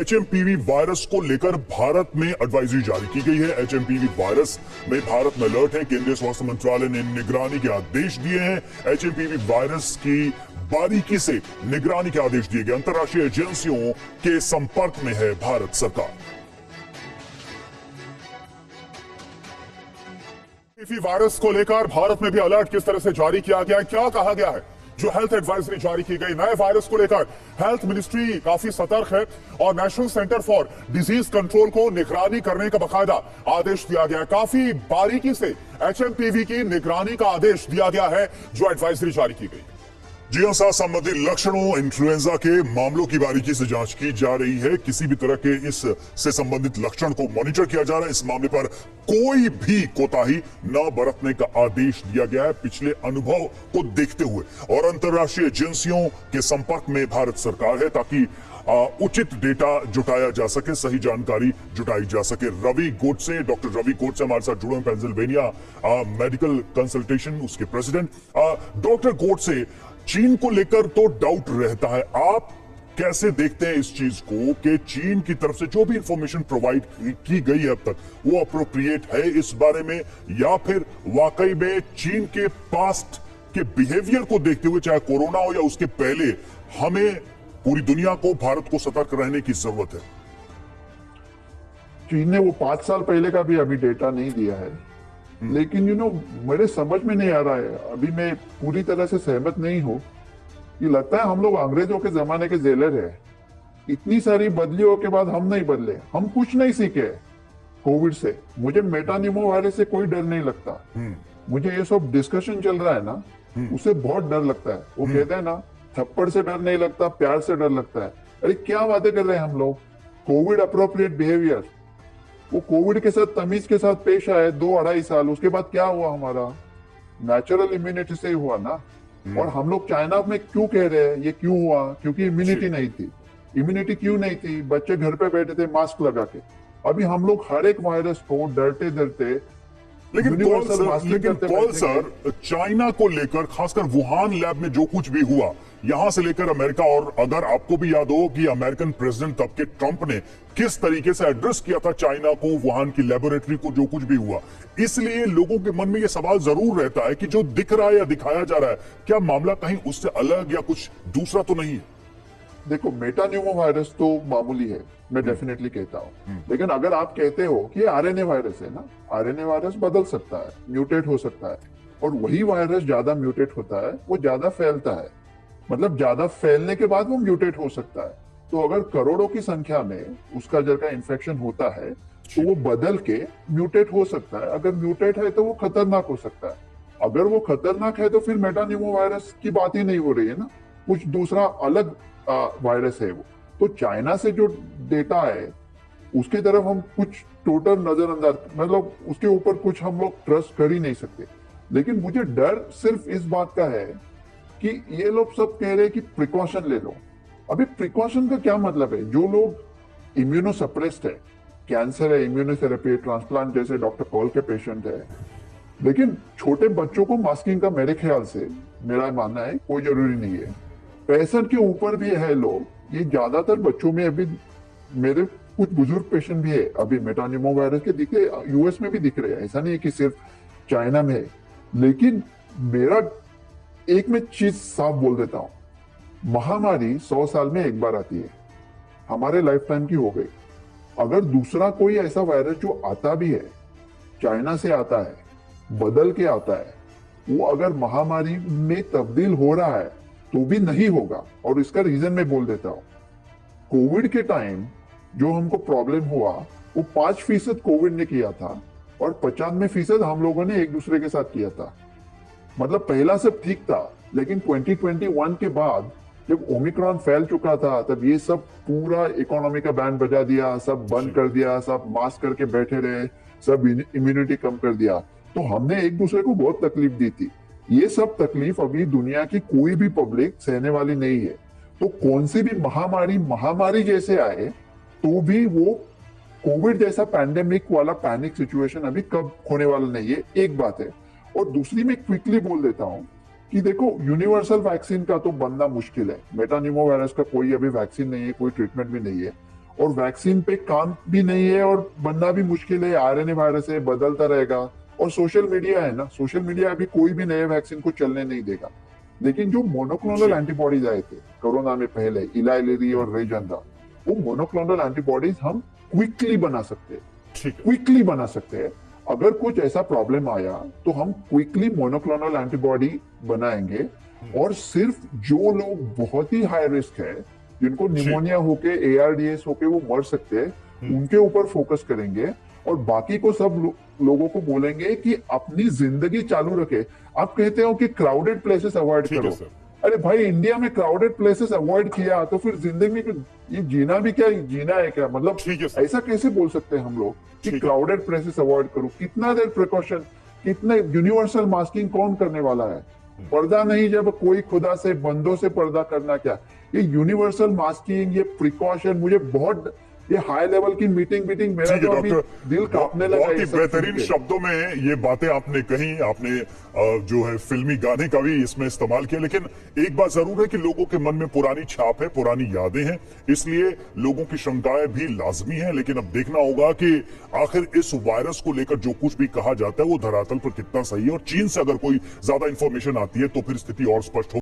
HMPV virus को लेकर भारत में एडवाइजरी जारी की गई है। एचएमपीवी वायरस में भारत में अलर्ट है। केंद्रीय स्वास्थ्य मंत्रालय ने निगरानी के आदेश दिए हैं। एचएमपीवी वायरस की बारीकी से निगरानी के आदेश दिए गए। अंतर्राष्ट्रीय एजेंसियों के संपर्क में है भारत सरकार। वायरस को लेकर भारत में भी अलर्ट किस तरह से जारी किया गया है, क्या कहा गया है? जो हेल्थ एडवाइजरी जारी की गई नए वायरस को लेकर हेल्थ मिनिस्ट्री काफी सतर्क है और national centre for disease control को निगरानी करने का बकायदा आदेश दिया गया है। काफी बारीकी से एचएमपीवी की निगरानी का आदेश दिया गया है जो एडवाइजरी जारी की गई। जी हाँ, साथ संबंधित लक्षणों इन्फ्लुएंजा के मामलों की बारीकी से जांच की जा रही है। किसी भी तरह के इस से संबंधित लक्षण को मॉनिटर किया जा रहा है। इस मामले पर कोई भी कोताही न बरतने का आदेश दिया गया है पिछले अनुभव को देखते हुए। और अंतर्राष्ट्रीय एजेंसियों के संपर्क में भारत सरकार है ताकि उचित डेटा जुटाया जा सके, सही जानकारी जुटाई जा सके। डॉक्टर रवि गोडसे हमारे साथ जुड़े हैं, पेंसिल्वेनिया मेडिकल कंसल्टेशन उसके प्रेसिडेंट। डॉक्टर गोडसे, चीन को लेकर तो डाउट रहता है, आप कैसे देखते हैं इस चीज को कि चीन की तरफ से जो भी इंफॉर्मेशन प्रोवाइड की गई है अब तक वो अप्रोप्रिएट है इस बारे में, या फिर वाकई में चीन के पास्ट के बिहेवियर को देखते हुए, चाहे कोरोना हो या उसके पहले, हमें पूरी दुनिया को, भारत को सतर्क रहने की जरूरत है? चीन ने वो 5 साल पहले का भी अभी डेटा नहीं दिया है, लेकिन मेरे समझ में नहीं आ रहा है, अभी मैं पूरी तरह से सहमत नहीं हूं। ये लगता है हम लोग अंग्रेजों के जमाने के जेलर है। इतनी सारी बदलियों के बाद हम नहीं बदले, हम कुछ नहीं सीखे कोविड से। मुझे मेटानिमो वायरस से कोई डर नहीं लगता। मुझे ये सब डिस्कशन चल रहा है ना, उससे बहुत डर लगता है। वो कहते हैं ना, थप्पड़ से डर नहीं लगता, प्यार से डर लगता है। अरे क्या बातें कर रहे हैं हम लोग। कोविड अप्रोप्रिएट बिहेवियर, वो कोविड के साथ तमीज के साथ पेश आए 2-2.5 साल, उसके बाद क्या हुआ? हमारा नेचुरल इम्यूनिटी से ही हुआ ना। और हम लोग चाइना में क्यों कह रहे हैं ये क्यों हुआ? क्योंकि इम्यूनिटी नहीं थी। इम्यूनिटी क्यों नहीं थी? बच्चे घर पे बैठे थे मास्क लगा के। अभी हम लोग हर एक वायरस को डरते डरते, लेकिन पॉल सर, चाइना को लेकर खासकर वुहान लैब में जो कुछ भी हुआ, यहां से लेकर अमेरिका, और अगर आपको भी याद हो कि अमेरिकन प्रेसिडेंट तब के ट्रंप ने किस तरीके से एड्रेस किया था चाइना को, वुहान की लेबोरेटरी को, जो कुछ भी हुआ, इसलिए लोगों के मन में यह सवाल जरूर रहता है कि जो दिख रहा है या दिखाया जा रहा है, क्या मामला कहीं उससे अलग या कुछ दूसरा तो नहीं है? देखो, मेटान्यूमो वायरस तो मामूली है, मैं डेफिनेटली कहता हूँ। लेकिन अगर आप कहते हो कि आरएनए वायरस है ना, आरएनए वायरस बदल सकता है, म्यूटेट हो सकता है, और वही वायरस ज्यादा म्यूटेट होता है, वो ज्यादा फैलता है। मतलब ज्यादा फैलने के बाद वो म्यूटेट हो सकता है। तो अगर करोड़ों की संख्या में उसका जगह इन्फेक्शन होता है तो वो बदल के म्यूटेट हो सकता है। अगर म्यूटेट है तो वो खतरनाक हो सकता है। अगर वो खतरनाक है तो फिर मेटान्यूमो वायरस की बात ही नहीं हो रही है ना, कुछ दूसरा अलग वायरस है वो। तो चाइना से जो डेटा है उसकी तरफ हम कुछ टोटल नजरअंदाज, मतलब उसके ऊपर कुछ हम लोग ट्रस्ट कर ही नहीं सकते। लेकिन मुझे डर सिर्फ इस बात का है कि ये लोग सब कह रहे हैं कि प्रिकॉशन ले लो। अभी प्रिकॉशन का क्या मतलब है? जो लोग इम्यूनोसप्रेस्ड है, कैंसर है, इम्यूनोथेरेपी, ट्रांसप्लांट जैसे डॉक्टर पॉल के पेशेंट है, लेकिन छोटे बच्चों को मास्किंग का मेरे ख्याल से, मेरा मानना है, कोई जरूरी नहीं है। 65 के ऊपर भी है लोग, ये ज्यादातर बच्चों में। अभी मेरे कुछ बुजुर्ग पेशेंट भी है, अभी मेटान्यूमो वायरस के दिखे, यूएस में भी दिख रहे हैं, ऐसा नहीं है कि सिर्फ चाइना में है। लेकिन मेरा एक में चीज साफ बोल देता हूं, महामारी 100 साल में एक बार आती है, हमारे लाइफ टाइम की हो गई। अगर दूसरा कोई ऐसा वायरस जो आता भी है, चाइना से आता है, बदल के आता है, वो अगर महामारी में तब्दील हो रहा है तो भी नहीं होगा। और इसका रीजन मैं बोल देता हूं, कोविड के टाइम जो हमको प्रॉब्लम हुआ वो 5% कोविड ने किया था और 95% हम लोगों ने एक दूसरे के साथ किया था। मतलब पहला सब ठीक था, लेकिन 2021 के बाद जब ओमिक्रॉन फैल चुका था, तब ये सब पूरा इकोनॉमी का बैंड बजा दिया, सब बंद कर दिया, सब मास्क करके बैठे रहे, सब इम्यूनिटी कम कर दिया। तो हमने एक दूसरे को बहुत तकलीफ दी थी। ये सब तकलीफ अभी दुनिया की कोई भी पब्लिक सहने वाली नहीं है। तो कौन सी भी महामारी जैसे आए तो भी वो कोविड जैसा पैंडेमिक वाला पैनिक सिचुएशन अभी कब होने वाला नहीं है, एक बात है। और दूसरी मैं क्विकली बोल देता हूं कि देखो, यूनिवर्सल वैक्सीन का तो बनना मुश्किल है। मेटान्यूमो वायरस का कोई अभी वैक्सीन नहीं है, कोई ट्रीटमेंट भी नहीं है। और वैक्सीन पे काम भी नहीं है और बनना भी मुश्किल है, आरएनए वायरस है, बदलता रहेगा। और सोशल मीडिया है ना, सोशल मीडिया अभी कोई भी नए वैक्सीन को चलने नहीं देगा। लेकिन जो मोनोक्लोनल एंटीबॉडीज आए थे कोरोना में पहले, इलाई लिली और रेजेंड्रा, वो मोनोक्लोनल एंटीबॉडीज हम क्विकली बना सकते हैं, ठीक है। क्विकली बना सकते हैं। अगर कुछ ऐसा प्रॉब्लम आया तो हम क्विकली मोनोक्लोनल एंटीबॉडी बनाएंगे, और सिर्फ जो लोग बहुत ही हाई रिस्क है, जिनको निमोनिया होके, एआरडीएस होके वो मर सकते हैं, उनके ऊपर फोकस करेंगे। और बाकी को सब लोगों को बोलेंगे कि अपनी जिंदगी चालू रखे। आप कहते हो कि क्राउडेड प्लेसेस अवॉइड ठीक है करो। सर। अरे भाई, इंडिया में क्राउडेड प्लेसेस अवॉइड किया तो फिर जिंदगी में ये जीना भी क्या जीना है क्या? मतलब ठीक है सर। ऐसा कैसे बोल सकते हैं हम लोग कि ठीक है। क्राउडेड प्लेसेस अवॉइड करो? कितना देर प्रिकॉशन, कितने यूनिवर्सल मास्किंग कौन करने वाला है? पर्दा नहीं, जब कोई खुदा से बंदों से पर्दा करना क्या? ये यूनिवर्सल मास्किंग, ये प्रिकॉशन, मुझे बहुत ये हाई लेवल की मीटिंग मेरा ठीक है तो अभी डॉक्टर, दिल कांपने लगा। बहुत ही ये सब बेहतरीन सुन के। शब्दों में ये बातें आपने कही। आपने जो है फिल्मी गाने का भी इसमें इस्तेमाल किया। लेकिन एक बात जरूर है कि लोगों के मन में पुरानी छाप है, पुरानी यादें हैं, इसलिए लोगों की शंकाएं भी लाजमी है। लेकिन अब देखना होगा कि आखिर इस वायरस को लेकर जो कुछ भी कहा जाता है वो धरातल पर कितना सही है, और चीन से अगर कोई ज्यादा इंफॉर्मेशन आती है तो फिर स्थिति और स्पष्ट हो